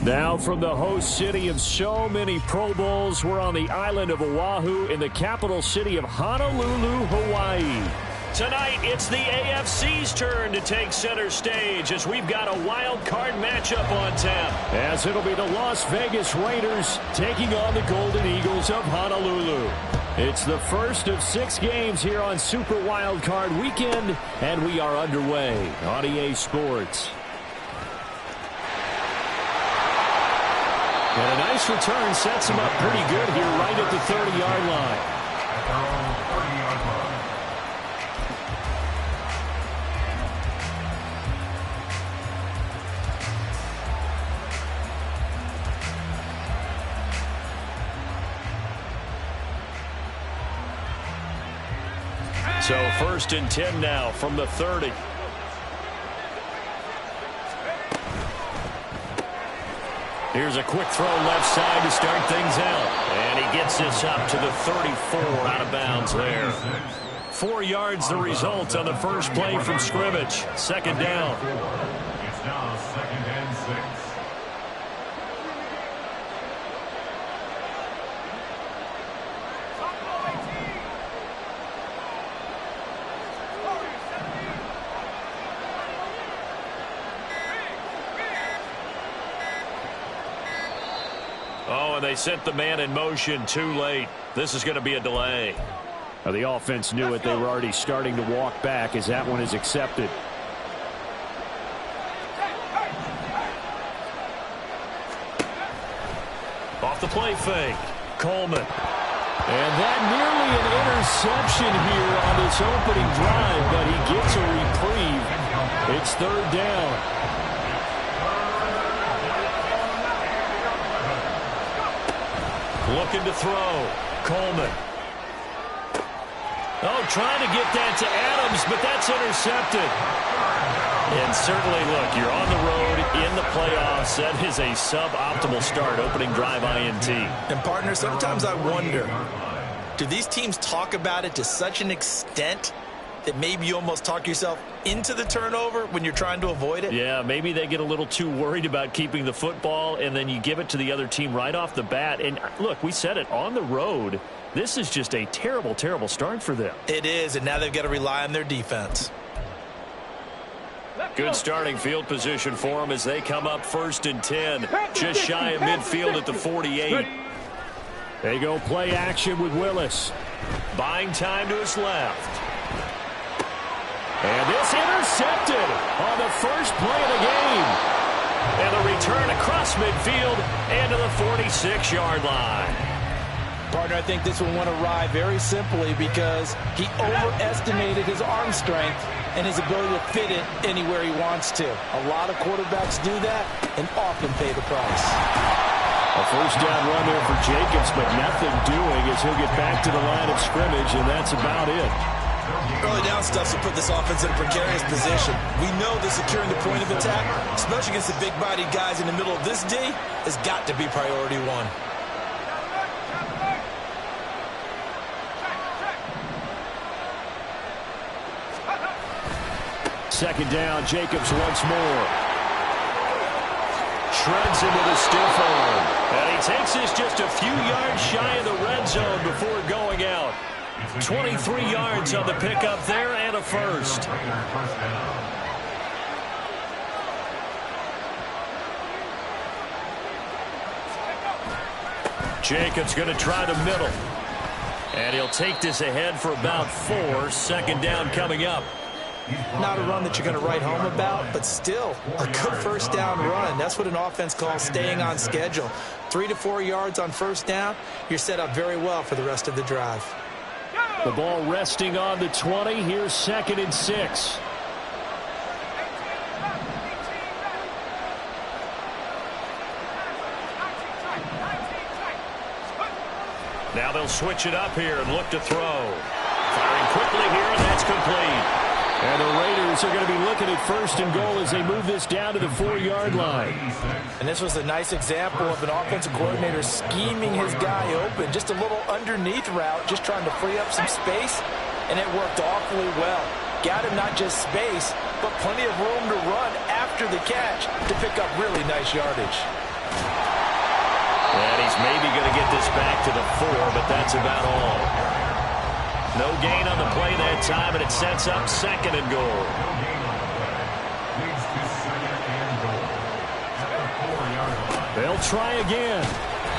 Now from the host city of so many Pro Bowls, we're on the island of Oahu in the capital city of Honolulu, Hawaii. Tonight, it's the AFC's turn to take center stage as we've got a wild card matchup on tap. As it'll be the Las Vegas Raiders taking on the Golden Eagles of Honolulu. It's the first of 6 games here on Super Wild Card Weekend, and we are underway on EA Sports. And a nice return sets him up pretty good here right at the 30-yard line. So 1st and 10 now from the 30. Here's a quick throw left side to start things out. And he gets this up to the 34 out of bounds there. 4 yards the result on the first play from scrimmage. 2nd down. It's now 2nd and 6. Oh, and they sent the man in motion too late. This is going to be a delay. Now, the offense knew it. They were already starting to walk back as that one is accepted. Off the play fake. Coleman. And that nearly an interception here on this opening drive, but he gets a reprieve. It's 3rd down. Looking to throw. Coleman. Oh, trying to get that to Adams, but that's intercepted. And certainly, look, you're on the road in the playoffs. That is a suboptimal start, opening drive INT. And, partner, sometimes I wonder, do these teams talk about it to such an extent that maybe you almost talk yourself into the turnover when you're trying to avoid it? Yeah, maybe they get a little too worried about keeping the football, and then you give it to the other team right off the bat. And, look, we said it, on the road, this is just a terrible, terrible start for them. It is, and now they've got to rely on their defense. Good starting field position for them as they come up 1st and 10, just shy of midfield at the 48. They go play action with Willis. Buying time to his left. And this intercepted on the first play of the game. And the return across midfield and to the 46-yard line. Partner, I think this one went awry very simply because he overestimated his arm strength and his ability to fit it anywhere he wants to. A lot of quarterbacks do that and often pay the price. A 1st down run there for Jacobs, but nothing doing as he'll get back to the line of scrimmage, and that's about it. Early down stuff will put this offense in a precarious position. We know that securing the point of attack, especially against the big-bodied guys in the middle of this D, has got to be priority 1. Second down, Jacobs once more. Shreds him with a stiff arm. And he takes this just a few yards shy of the red zone before going out. 23 yards on the pickup there and a first. Jacobs going to try the middle. And he'll take this ahead for about 4. 2nd down coming up. Not a run that you're going to write home about, but still a good 1st down run. That's what an offense calls staying on schedule. 3 to 4 yards on 1st down, you're set up very well for the rest of the drive. The ball resting on the 20. Here's 2nd and 6. Now they'll switch it up here and look to throw. Firing quickly here, and that's complete. And the Raiders are going to be looking at 1st and goal as they move this down to the 4-yard line. And this was a nice example of an offensive coordinator scheming his guy open. Just a little underneath route, just trying to free up some space, and it worked awfully well. Got him not just space, but plenty of room to run after the catch to pick up really nice yardage. And he's maybe going to get this back to the 4, but that's about all. No gain on the play that time, and it sets up 2nd and goal. They'll try again.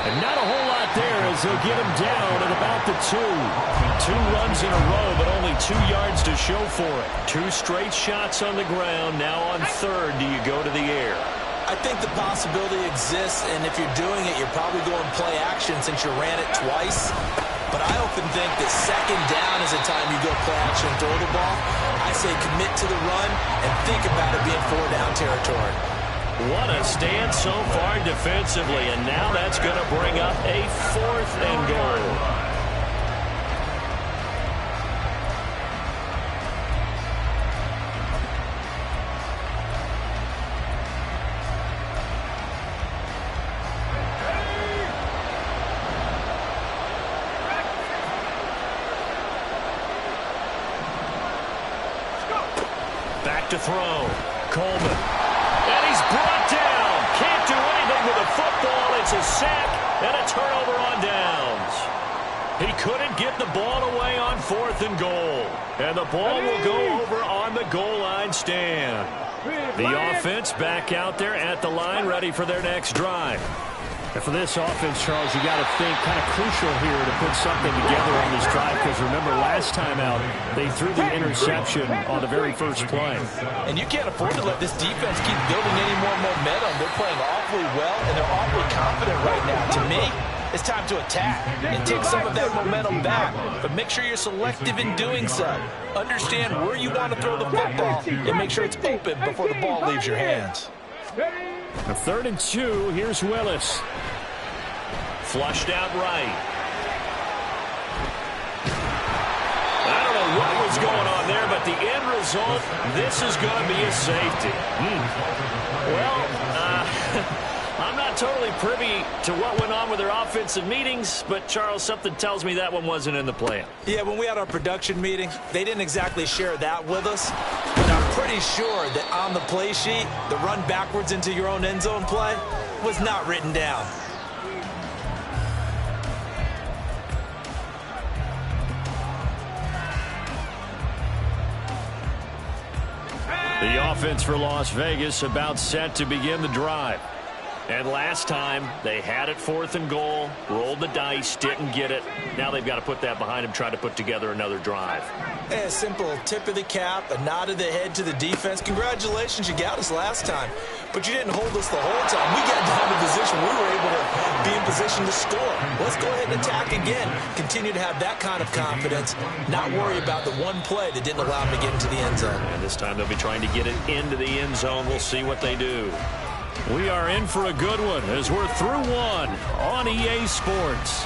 And not a whole lot there as they'll get him down at about the 2. 2 runs in a row, but only 2 yards to show for it. 2 straight shots on the ground. Now on 3rd, do you go to the air? I think the possibility exists, and if you're doing it, you're probably going play action since you ran it twice. But I often think that 2nd down is the time you go play action and throw the ball. I say commit to the run and think about it being 4-down territory. What a stand so far defensively, and now that's going to bring up a 4th and goal. Back to throw. Coleman. And he's brought down. Can't do anything with the football. It's a sack and a turnover on downs. He couldn't get the ball away on 4th and goal. And the ball will go over on the goal line stand. The offense back out there at the line, ready for their next drive. And for this offense, Charles, you got to think kind of crucial here to put something together on this drive, because remember last time out they threw the interception on the very first play. And you can't afford to let this defense keep building any more momentum. They're playing awfully well, and they're awfully confident right now. To me, it's time to attack and take some of that momentum back. But make sure you're selective in doing so. Understand where you want to throw the football and make sure it's open before the ball leaves your hands. A 3rd and 2. Here's Willis. Flushed out right. I don't know what was going on there, but the end result, this is going to be a safety. Well, I'm not totally privy to what went on with their offensive meetings, but, Charles, something tells me that one wasn't in the plan. Yeah, when we had our production meeting, they didn't exactly share that with us. But I'm pretty sure that on the play sheet, the run backwards into your own end zone play was not written down. The offense for Las Vegas about set to begin the drive. And last time, they had it 4th and goal, rolled the dice, didn't get it. Now they've got to put that behind them, try to put together another drive. A simple tip of the cap, a nod of the head to the defense. Congratulations, you got us last time. But you didn't hold us the whole time. We got down to position. We were able to be in position to score. Let's go ahead and attack again. Continue to have that kind of confidence. Not worry about the one play that didn't allow them to get into the end zone. And this time they'll be trying to get it into the end zone. We'll see what they do. We are in for a good one as we're through one on EA Sports.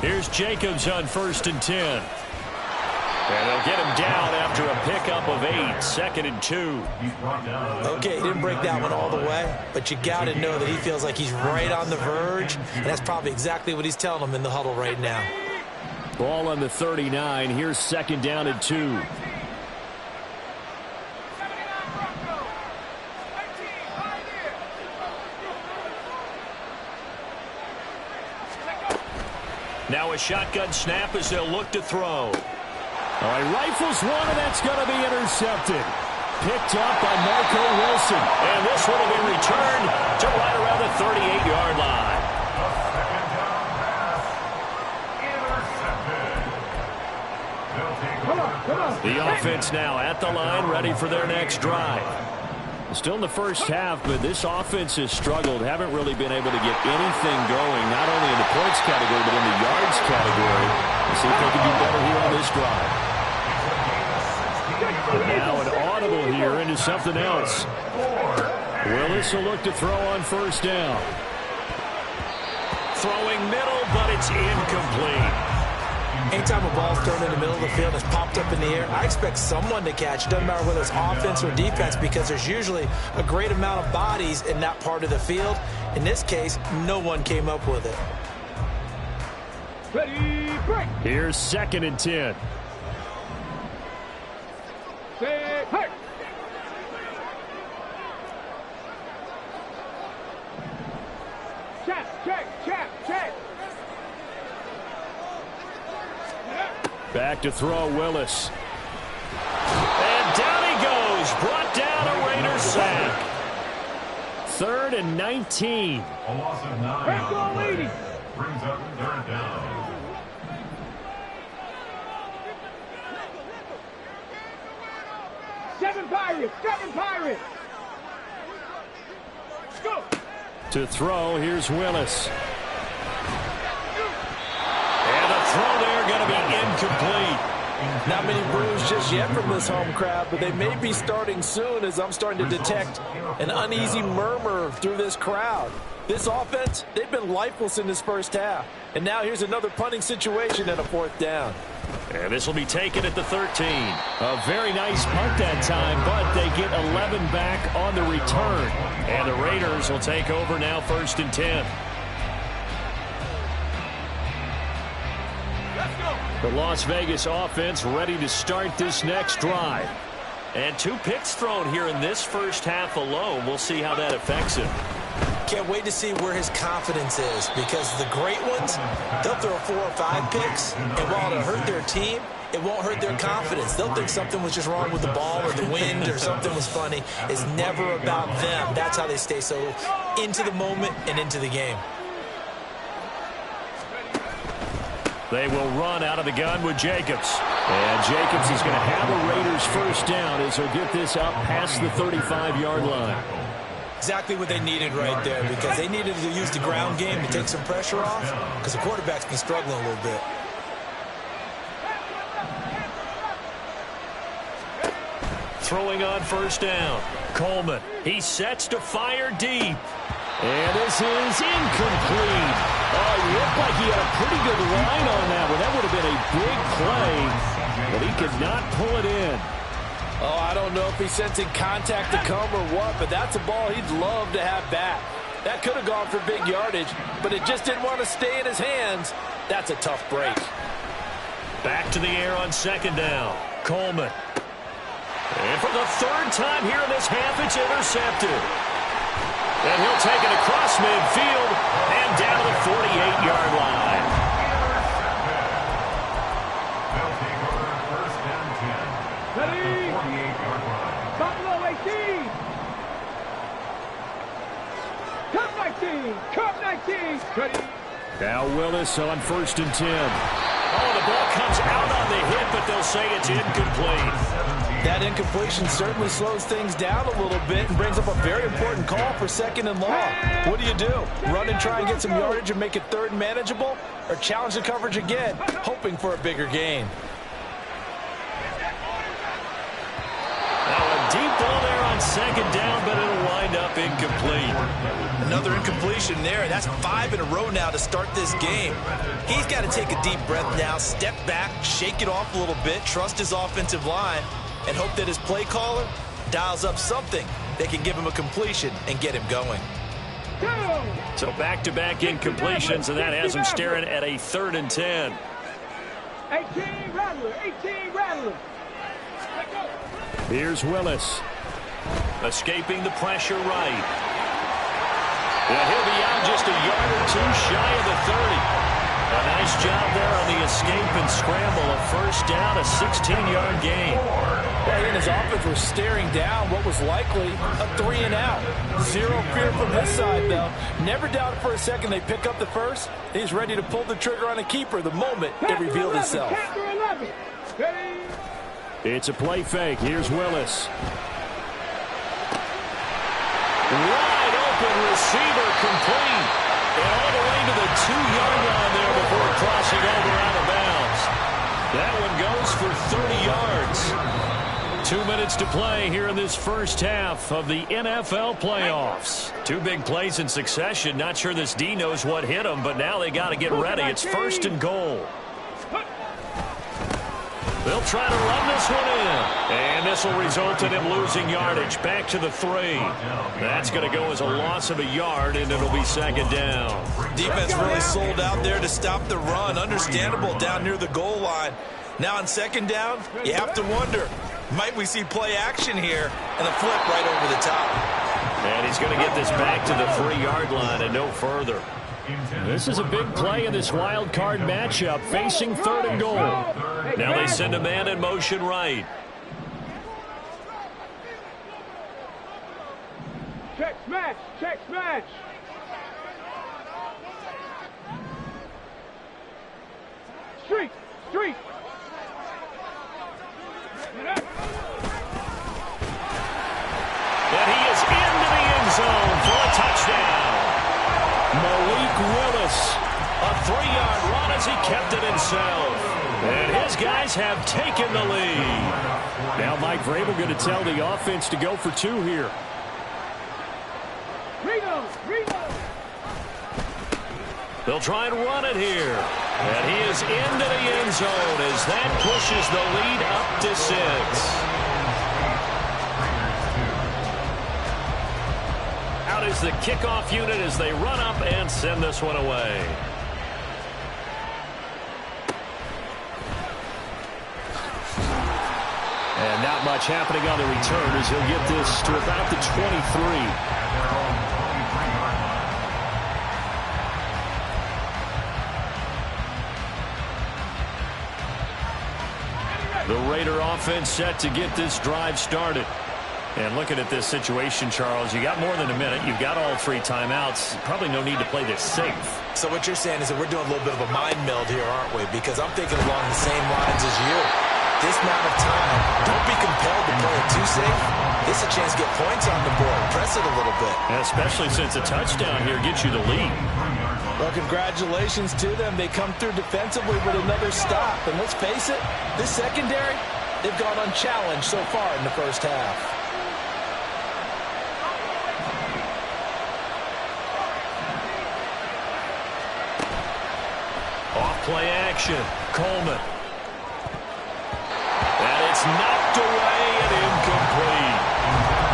Here's Jacobs on 1st and 10. And they'll get him down after a pickup of 8, 2nd and 2. Okay, he didn't break that one all the way, but you got to know that he feels like he's right on the verge, and that's probably exactly what he's telling them in the huddle right now. Ball on the 39. Here's 2nd down and 2. Now a shotgun snap as they'll look to throw. All right, rifles one, and that's going to be intercepted. Picked up by Marco Wilson. And this one will be returned to right around the 38-yard line. The offense now at the line, ready for their next drive. Still in the first half, but this offense has struggled. Haven't really been able to get anything going, not only in the points category, but in the yards category. Let's see if they can do better here on this drive. And now an audible here into something else. Willis will look to throw on 1st down. Throwing middle, but it's incomplete. Anytime a ball's thrown in the middle of the field and it's popped up in the air, I expect someone to catch. It doesn't matter whether it's offense or defense, because there's usually a great amount of bodies in that part of the field. In this case, no one came up with it. Ready, Here's 2nd and 10. Check. Back to throw, Willis. And down he goes. Brought down a Raiders sack. 3rd and 19. A loss of 9 on the play. Brings up 3rd down. Seven Pirates. Go. To throw, here's Willis. And the throw there going to be incomplete. Not many brews just yet from this home crowd, but they may be starting soon as I'm starting to detect an uneasy murmur through this crowd. This offense, they've been lifeless in this first half. And now here's another punting situation and a 4th down. And this will be taken at the 13. A very nice punt that time, but they get 11 back on the return. And the Raiders will take over now 1st and 10. The Las Vegas offense ready to start this next drive. And 2 picks thrown here in this first half alone. We'll see how that affects him. Can't wait to see where his confidence is, because the great ones, they'll throw 4 or 5 picks, and while it'll hurt their team, it won't hurt their confidence. They'll think something was just wrong with the ball or the wind or something was funny. It's never about them. That's how they stay so into the moment and into the game. They will run out of the gun with Jacobs. And Jacobs is going to have a Raiders 1st down as he'll get this up past the 35-yard line. Exactly what they needed right there, because they needed to use the ground game to take some pressure off, because the quarterback's been struggling a little bit. Throwing on 1st down. Coleman. He sets to fire deep. And this is incomplete. Oh, it looked like he had a pretty good line on that one. That would have been a big play, but he could not pull it in. Oh, I don't know if he's sensing contact to come or what, but that's a ball he'd love to have back. That could have gone for big yardage, but it just didn't want to stay in his hands. That's a tough break. Back to the air on 2nd down. Coleman. And for the 3rd time here in this half, it's intercepted. And he'll take it across midfield and down to the 48-yard line. They'll take over 1st and 10. At the 48-yard line. Buffalo 18. Cup 19. Ready. Now Willis on 1st and 10. Oh, the ball comes out on the hit, but they'll say it's incomplete. That incompletion certainly slows things down a little bit and brings up a very important call for 2nd and long. What do? Run and try and get some yardage and make it 3rd and manageable, or challenge the coverage again, hoping for a bigger gain? Now a deep ball there on 2nd down, but it'll wind up incomplete. Another incompletion there. That's 5 in a row now to start this game. He's got to take a deep breath now, step back, shake it off a little bit, trust his offensive line, and hope that his play caller dials up something that can give him a completion and get him going. So back-to-back incompletions, and that has him staring at a 3rd and 10. 18 Rattler. Here's Willis. Escaping the pressure right. And he'll be out just a yard or 2 shy of the 30. A nice job there on the escape and scramble. A 1st down, a 16-yard gain. Well, he and his offense were staring down what was likely a 3 and out. Zero fear from this side, though. Never doubted for a second they pick up the first. He's ready to pull the trigger on a keeper the moment it revealed itself. It's a play fake. Here's Willis. Wide open receiver complete. And all the way to the 2-yard line there before crossing over out of bounds. That one goes for 30 yards. 2 minutes to play here in this first half of the NFL playoffs. 2 big plays in succession. Not sure this D knows what hit him, but now they got to get ready. It's 1st and goal. They'll try to run this one in. And this will result in him losing yardage. Back to the 3. That's going to go as a loss of a yard, and it'll be second down. Defense really sold out there to stop the run. Understandable down near the goal line. Now on second down, you have to wonder, might we see play action here and a flip right over the top? And he's going to get this back to the 3-yard line and no further. This is a big play in this wild card matchup, facing 3rd and goal. Now they send a man in motion right. Check smash, check smash. Streak, streak. And he is into the end zone for a touchdown. Malik Willis. A 3-yard run as he kept it himself. And his guys have taken the lead. Now Mike Vrabel going to tell the offense to go for 2 here. Reno, Reno. They'll try and run it here. And he is into the end zone as that pushes the lead up to 6. Out is the kickoff unit as they run up and send this one away. And not much happening on the return as he'll get this to about the 23. The Raider offense set to get this drive started. And looking at this situation, Charles, you got more than a minute. You've got all 3 timeouts. Probably no need to play this safe. So what you're saying is that we're doing a little bit of a mind meld here, aren't we? Because I'm thinking along the same lines as you. This amount of time, don't be compelled to play it too safe. This is a chance to get points on the board. Press it a little bit. Especially since a touchdown here gets you the lead. Well, congratulations to them. They come through defensively with another stop. And let's face it, this secondary, they've gone unchallenged so far in the first half. Play action. Coleman. And it's knocked away and incomplete.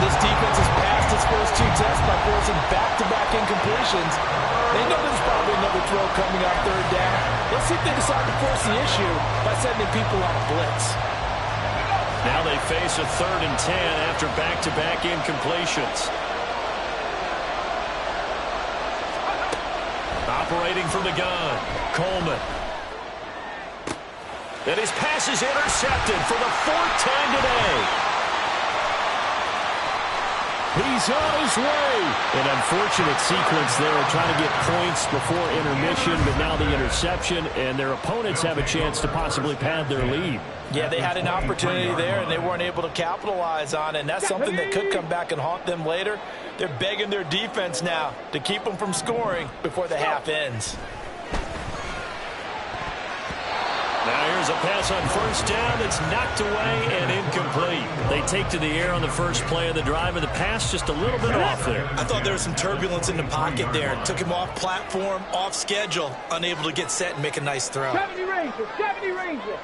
This defense has passed its first 2 tests by forcing back-to-back incompletions. They know there's probably another throw coming on 3rd down. Let's see if they decide to force the issue by sending people on a blitz. Now they face a 3rd and 10 after back-to-back incompletions. Operating from the gun. Coleman. And his pass is intercepted for the 4th time today. He's on his way. An unfortunate sequence there, trying to get points before intermission, but now the interception, and their opponents have a chance to possibly pad their lead. Yeah, they had an opportunity there, and they weren't able to capitalize on it, and that's something that could come back and haunt them later. They're begging their defense now to keep them from scoring before the half ends. Now here's a pass on 1st down that's knocked away and incomplete. They take to the air on the first play of the drive, and the pass just a little bit off there. I thought there was some turbulence in the pocket there. Took him off platform, off schedule, unable to get set and make a nice throw. 70 Ranger, 70 Ranger.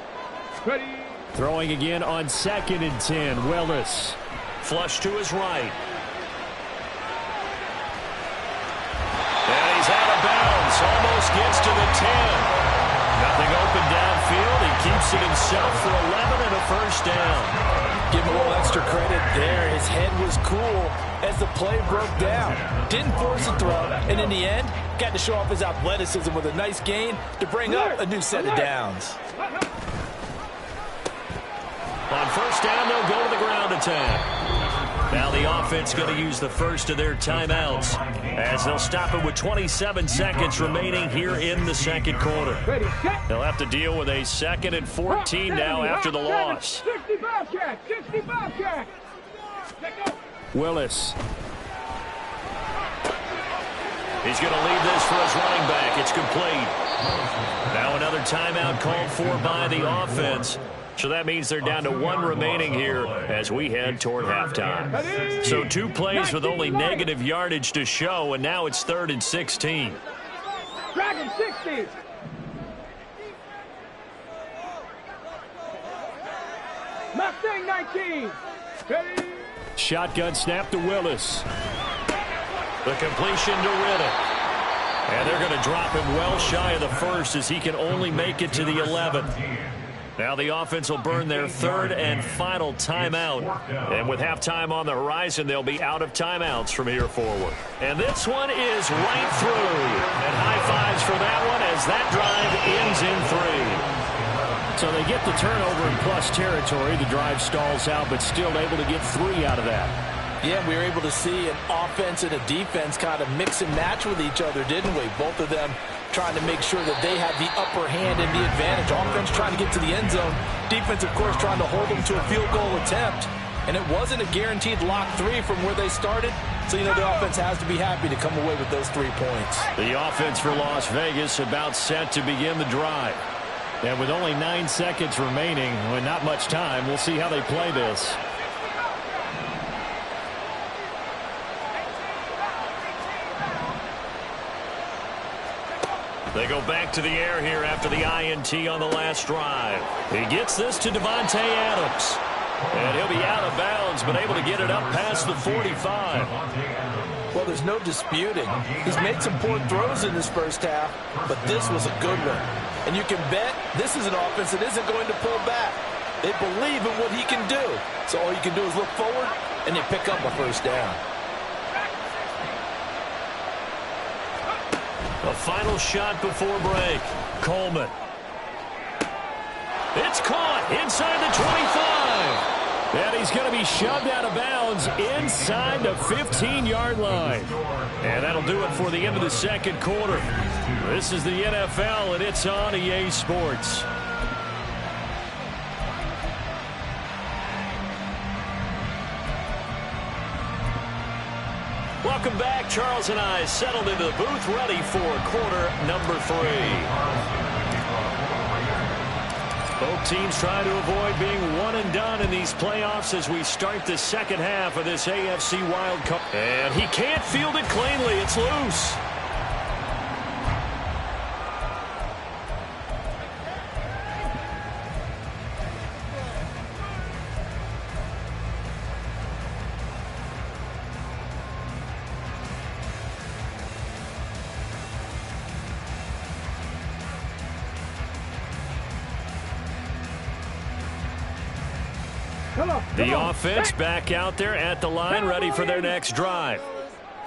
Ready. Throwing again on 2nd and 10. Willis. Flush to his right. And he's out of bounds. Almost gets to the 10. Nothing open downfield. He keeps it himself for 11 and a 1st down. Give him a little extra credit there. His head was cool as the play broke down. Didn't force a throw, and in the end, got to show off his athleticism with a nice gain to bring up a new set of downs. On 1st down, they'll go to the ground attack. Now the offense going to use the first of their timeouts as they'll stop it with 27 seconds remaining here in the 2nd quarter. They'll have to deal with a 2nd and 14 now after the loss. 65 catch, 65 catch. Willis. He's going to leave this for his running back. It's complete. Now another timeout called for by the offense. So that means they're down to 1 remaining here as we head toward halftime. So 2 plays with only negative yardage to show, and now it's 3rd and 16. Dragon 60. Mustang 19. Ready? Shotgun snap to Willis. The completion to Riddick. And they're going to drop him well shy of the first as he can only make it to the 11th. Now the offense will burn their third and final timeout. And with halftime on the horizon, they'll be out of timeouts from here forward. And this one is right through. And high fives for that one as that drive ends in 3. So they get the turnover in plus territory. The drive stalls out, but still able to get 3 out of that. Yeah, we were able to see an offense and a defense kind of mix and match with each other, didn't we? Both of them trying to make sure that they have the upper hand and the advantage. Offense trying to get to the end zone. Defense, of course, trying to hold them to a field goal attempt. And it wasn't a guaranteed lock 3 from where they started. So, you know, the offense has to be happy to come away with those 3 points. The offense for Las Vegas about set to begin the drive. And with only 9 seconds remaining, with not much time, we'll see how they play this. They go back to the air here after the INT on the last drive. He gets this to Davante Adams. And he'll be out of bounds, but able to get it up past the 45. Well, there's no disputing. He's made some poor throws in this first half, but this was a good one. And you can bet this is an offense that isn't going to pull back. They believe in what he can do. So all you can do is look forward, and they pick up a first down. A final shot before break. Coleman. It's caught inside the 25. And he's going to be shoved out of bounds inside the 15-yard line. And that'll do it for the end of the second quarter. This is the NFL, and it's on EA Sports. Welcome back. Charles and I settled into the booth, ready for quarter number 3. Both teams try to avoid being one and done in these playoffs as we start the second half of this AFC Wild Card. And he can't field it cleanly. It's loose. The offense back out there at the line, ready for their next drive.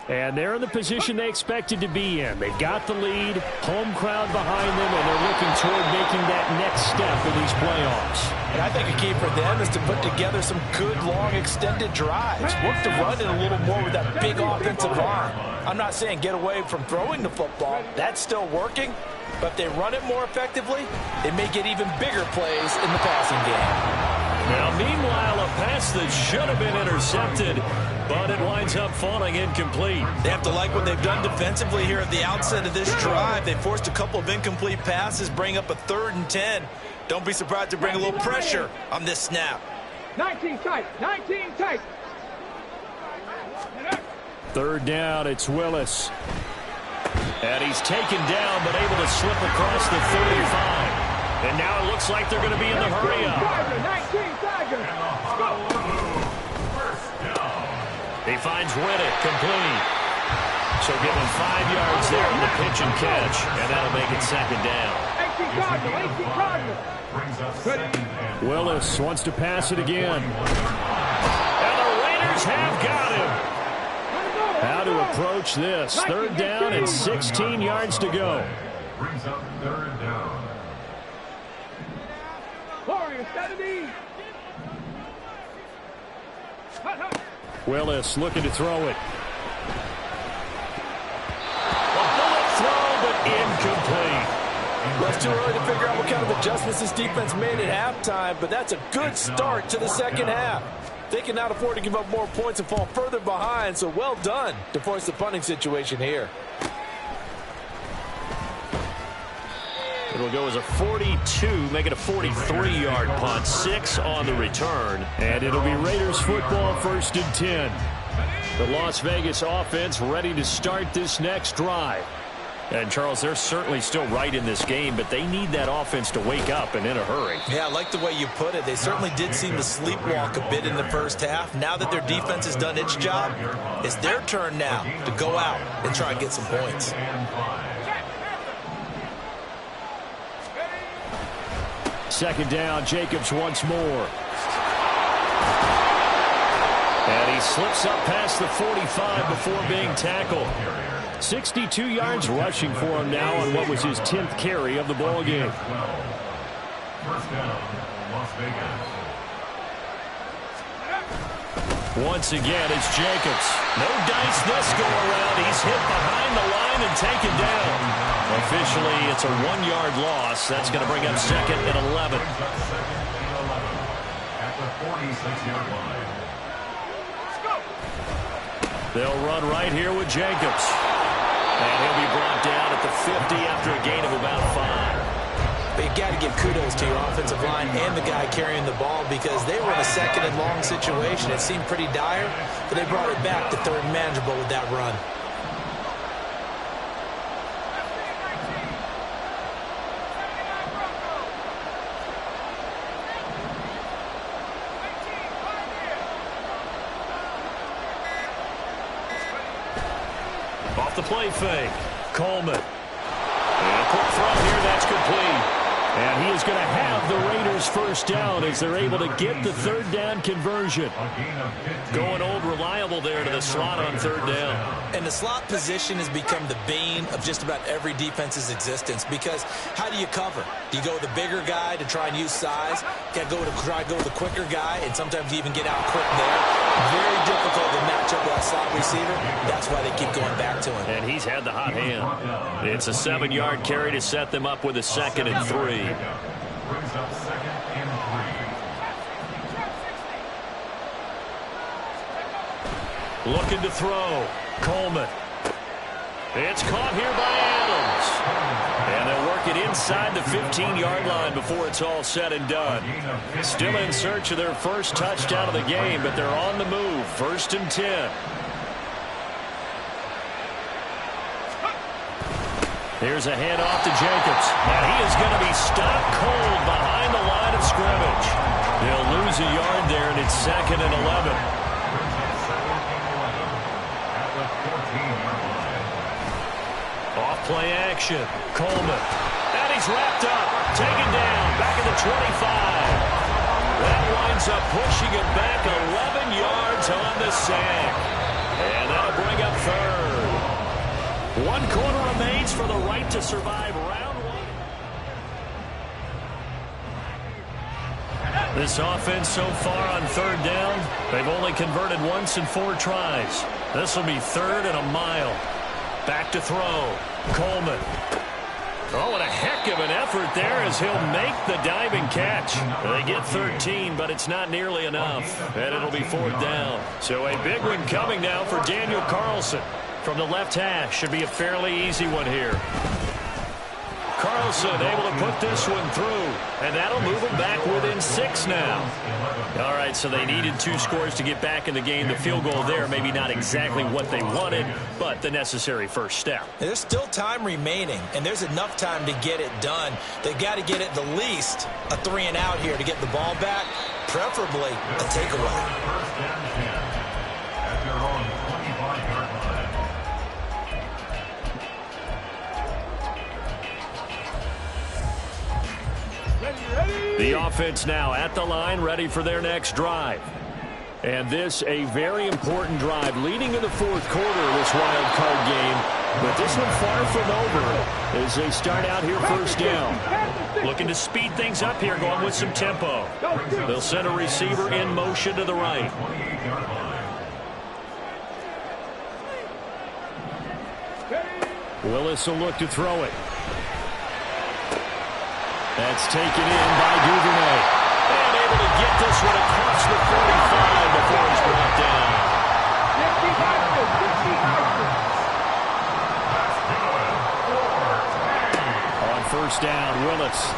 And they're in the position they expected to be in. They got the lead, home crowd behind them, and they're looking toward making that next step in these playoffs. And I think a key for them is to put together some good, long, extended drives. Work the run in a little more with that big offensive arm. I'm not saying get away from throwing the football. That's still working. But if they run it more effectively, they may get even bigger plays in the passing game. Now, meanwhile, a pass that should have been intercepted, but it winds up falling incomplete. They have to like what they've done defensively here at the outset of this drive. They forced a couple of incomplete passes, bring up a 3rd and 10. Don't be surprised to bring a little pressure on this snap. 19 tight. 19 tight. 3rd down, it's Willis. And he's taken down, but able to slip across the 35. And now it looks like they're going to be in the hurry-up. 19 Tiger. He finds Riddick complete. So give him 5 yards there on the pitch and catch, and that'll make it 2nd down. 18 Cardinal. Willis wants to pass it again. And the Raiders have got him. How to approach this. 3rd down and 16 yards to go. Brings up 3rd down. Warriors, 70. Willis looking to throw it. A bullet throw, but incomplete. Well, it's too early to figure out what kind of adjustments this defense made at halftime, but that's a good start to the second half. They cannot afford to give up more points and fall further behind, so well done to force the punting situation here. It'll go as a 42, make it a 43-yard punt, 6 on the return. And it'll be Raiders football, 1st and 10. The Las Vegas offense ready to start this next drive. And, Charles, they're certainly still right in this game, but they need that offense to wake up and in a hurry. Yeah, I like the way you put it. They certainly did seem to sleepwalk a bit in the first half. Now that their defense has done its job, it's their turn now to go out and try and get some points. Second down, Jacobs once more. And he slips up past the 45 before being tackled. 62 yards rushing for him now on what was his 10th carry of the ball game. First down, Las Vegas. Once again, it's Jacobs. No dice this go-around. He's hit behind the line and taken down. Officially, it's a 1-yard loss. That's going to bring up second and 11. At the 46-yard line. They'll run right here with Jacobs. And he'll be brought down at the 50 after a gain of about 5. But you got to give kudos to your offensive line and the guy carrying the ball because they were in a second and long situation. It seemed pretty dire, but they brought it back to third and manageable with that run. Off the play fake. Coleman. And a quick throw here. That's complete. And he is going to have the Raiders first down as they're able to get the third down conversion. Going old reliable there to the slot on third down. And the slot position has become the bane of just about every defense's existence because how do you cover? Do you go with the bigger guy to try and use size? You got to try to go with the quicker guy, and sometimes you even get out quick there. Very difficult to match up with that slot receiver. That's why they keep going back to him. And he's had the hot hand. It's a 7-yard carry to set them up with a 2nd and 3. Brings up 2nd and 3. Looking to throw. Coleman. It's caught here by Adams. And they'll work it inside the 15-yard line before it's all said and done. Still in search of their first touchdown of the game, but they're on the move. 1st and 10. Here's a handoff to Jacobs. And he is going to be stopped cold behind the line of scrimmage. They'll lose a yard there, and it's 2nd and 11. Off play action. Coleman. And he's wrapped up. Taken down. Back at the 25. That winds up pushing it back 11 yards on the sack. And that'll bring up third. 1 quarter remains for the right to survive round 1. This offense so far on third down, they've only converted once in 4 tries. This will be 3rd and a mile. Back to throw. Coleman. Oh, and a heck of an effort there as he'll make the diving catch. They get 13, but it's not nearly enough. And it'll be 4th down. So a big one coming now for Daniel Carlson. From the left hash, should be a fairly easy one here. Carlson able to put this one through, and that'll move them back within 6 now. All right, so they needed 2 scores to get back in the game. The field goal there, maybe not exactly what they wanted, but the necessary first step. There's still time remaining, and there's enough time to get it done. They've got to get at the least a 3 and out here to get the ball back, preferably a takeaway. 1st and 10 at their own 25-yard line. The offense now at the line, ready for their next drive. And this a very important drive leading in the 4th quarter of this wild card game. But this one far from over as they start out here first down. Looking to speed things up here, going with some tempo. They'll send a receiver in motion to the right. 28-yard line. Willis will look to throw it. That's taken in by Duvernay. And able to get this one across the 45 before he's brought down. On first down, Willis.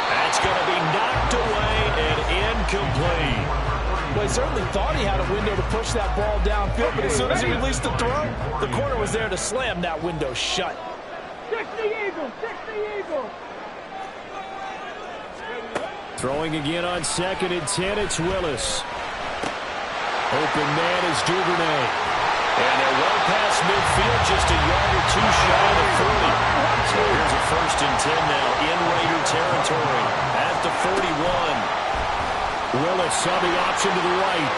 That's going to be knocked away and incomplete. Well, he certainly thought he had a window to push that ball downfield, but as soon as he released the throw, the corner was there to slam that window shut. 60 Eagles, 60 Eagles. Throwing again on 2nd and 10, it's Willis. Open man is Duvernay. And they're well past midfield, just a yard or two shy of the 40. So here's a 1st and 10 now in Raider territory at the 41. Willis on the option to the right.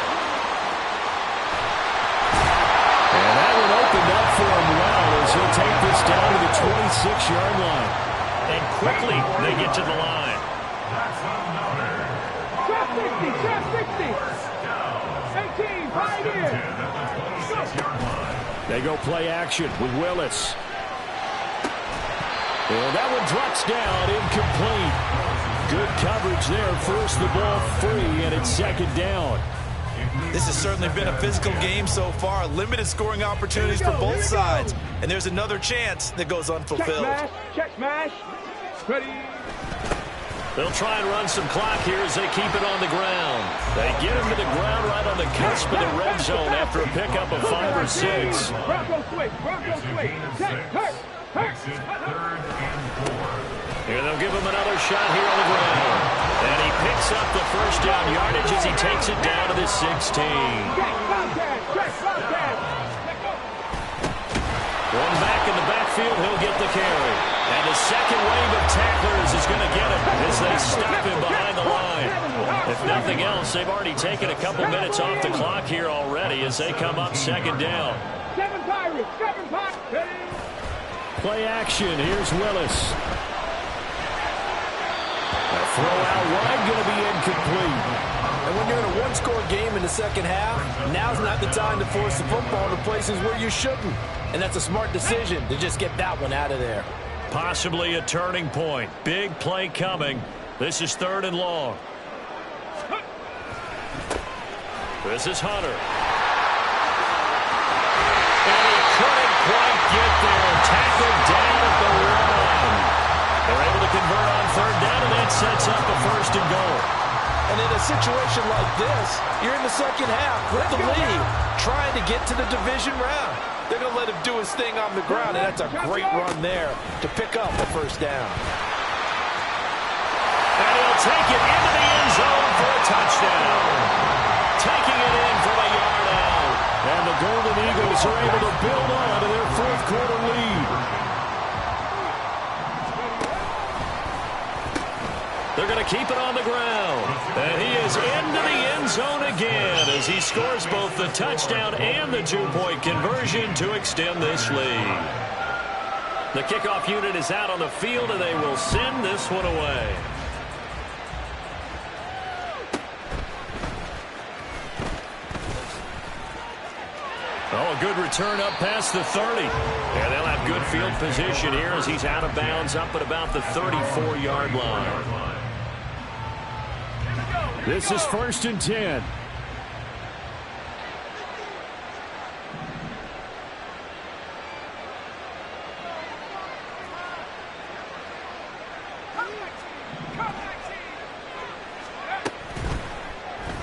And that one opened up for him well as he'll take this down to the 26-yard line. And quickly they get to the line. Trap 60, trap 60. 18, right in. They go play action with Willis. And that one drops down, incomplete. Good coverage there. Forced the ball free, and it's 2nd down. This has certainly been a physical game so far. Limited scoring opportunities for both sides. And there's another chance that goes unfulfilled. Check smash. Ready. They'll try and run some clock here as they keep it on the ground. They get him to the ground right on the cusp of the red zone after a pickup of 5 or 6. Bronco switch. Hurt. Here they'll give him another shot here on the ground. And he picks up the 1st down yardage as he takes it down to the 16. One back in the backfield, he'll get the carry. And the second wave of tacklers is going to get him as they stop him behind the line. If nothing else, they've already taken a couple minutes off the clock here already as they come up 2nd down. 7 Pirates. Play action. Here's Willis. A throw out wide going to be incomplete. And when you're in a one-score game in the second half, now's not the time to force the football to places where you shouldn't. And that's a smart decision to just get that one out of there. Possibly a turning point. Big play coming. This is 3rd and long. This is Hunter. And he couldn't quite get there. Tackled down at the 1. They're able to convert on 3rd down, and that sets up the 1st and goal. And in a situation like this, you're in the second half with the lead, trying to get to the division round. They're going to let him do his thing on the ground, and that's a great run there to pick up the 1st down. And he'll take it into the end zone for a touchdown. Taking it in from a yard out. And the Golden Eagles are able to build on to their 4th quarter lead. They're going to keep it on the ground. And he is into the end zone again as he scores both the touchdown and the 2-point conversion to extend this lead. The kickoff unit is out on the field, and they will send this one away. Oh, a good return up past the 30. And they'll have good field position here as he's out of bounds up at about the 34-yard line. This is 1st and 10.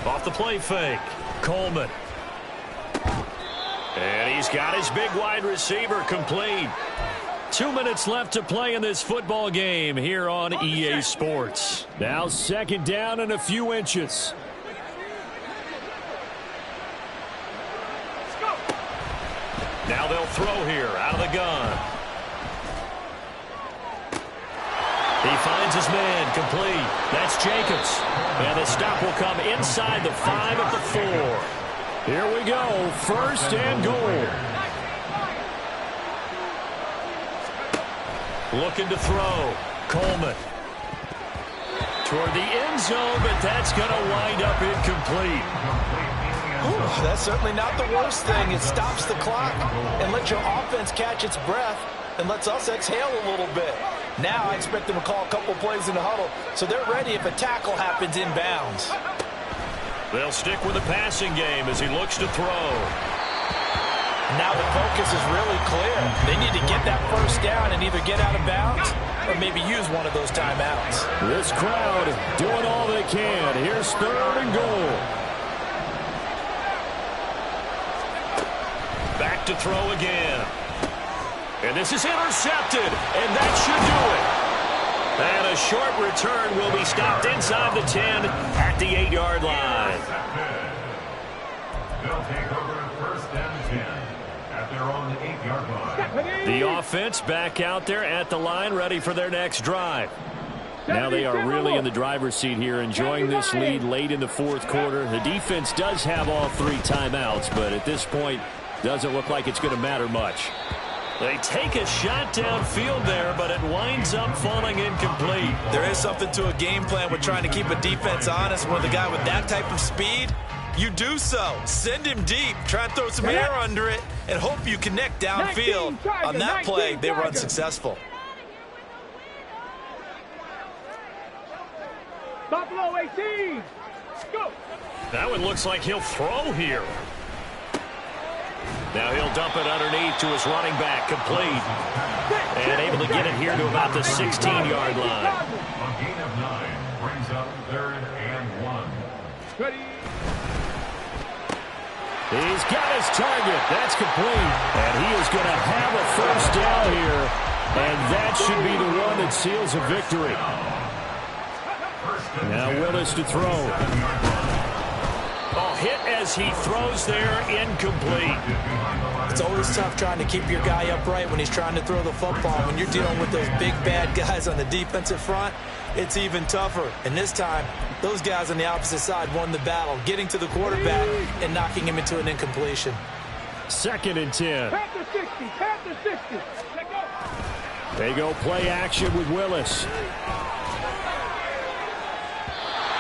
Off the play fake. Coleman. And he's got his big wide receiver complete. 2 minutes left to play in this football game here on EA Sports. Now 2nd down and a few inches. Now they'll throw here out of the gun. He finds his man complete. That's Jacobs. And the stop will come inside the 5 at the 4. Here we go. 1st and goal. Looking to throw. Coleman. Toward the end zone, but that's going to wind up incomplete. Ooh, that's certainly not the worst thing. It stops the clock and lets your offense catch its breath and lets us exhale a little bit. Now I expect them to call a couple plays in the huddle, so they're ready if a tackle happens inbounds. They'll stick with the passing game as he looks to throw. Now the focus is really clear. They need to get that 1st down and either get out of bounds or maybe use one of those timeouts. This crowd doing all they can. Here's 3rd and goal. Back to throw again. And this is intercepted, and that should do it. And a short return will be stopped inside the 10 at the 8-yard line. They'll take over at first and 10 at their own 8-yard line. The offense back out there at the line, ready for their next drive. Now they are really in the driver's seat here, enjoying this lead late in the fourth quarter. The defense does have all 3 timeouts, but at this point, doesn't look like it's going to matter much. They take a shot downfield there, but it winds up falling incomplete. There is something to a game plan with trying to keep a defense honest. When the guy with that type of speed, you do so. Send him deep, try and throw some air under it, and hope you connect downfield. On that play, they were unsuccessful. Buffalo 18. Go. That one looks like he'll throw here. Now he'll dump it underneath to his running back, complete. And able to get it here to about the 16-yard line. A gain of 9 brings up 3rd and 1. Ready. He's got his target. That's complete. And he is going to have a first down here. And that should be the one that seals a victory. Now Willis to throw. Oh, hit as he throws there, incomplete. It's always tough trying to keep your guy upright when he's trying to throw the football. When you're dealing with those big, bad guys on the defensive front, it's even tougher. And this time, those guys on the opposite side won the battle, getting to the quarterback and knocking him into an incompletion. 2nd and 10. Panther 60. Panther 60. Let go. They go play action with Willis.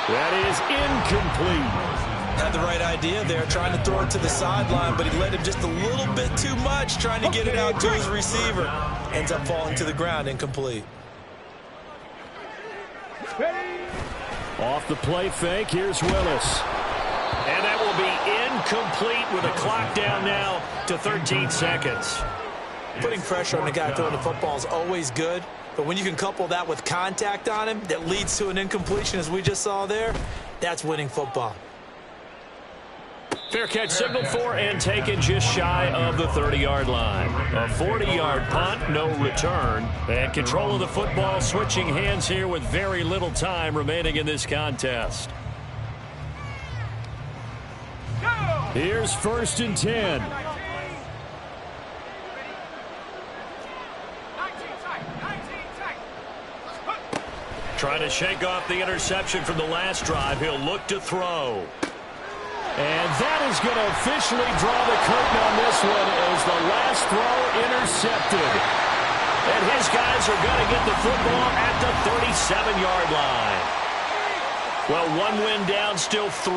That is incomplete. Had the right idea there, trying to throw it to the sideline, but he led him just a little bit too much, trying to get it out to his receiver. Ends up falling to the ground, incomplete. Off the play fake, here's Willis. And that will be incomplete with a clock down now to 13 seconds. Putting pressure on the guy throwing the football is always good, but when you can couple that with contact on him that leads to an incompletion, as we just saw there, that's winning football. Fair catch signaled for and taken just shy of the 30-yard line. A 40-yard punt, no return. And control of the football switching hands here with very little time remaining in this contest. Here's 1st and 10. Trying to shake off the interception from the last drive. He'll look to throw. And that is going to officially draw the curtain on this one as the last throw intercepted. And his guys are going to get the football at the 37-yard line. Well, one win down, still 3.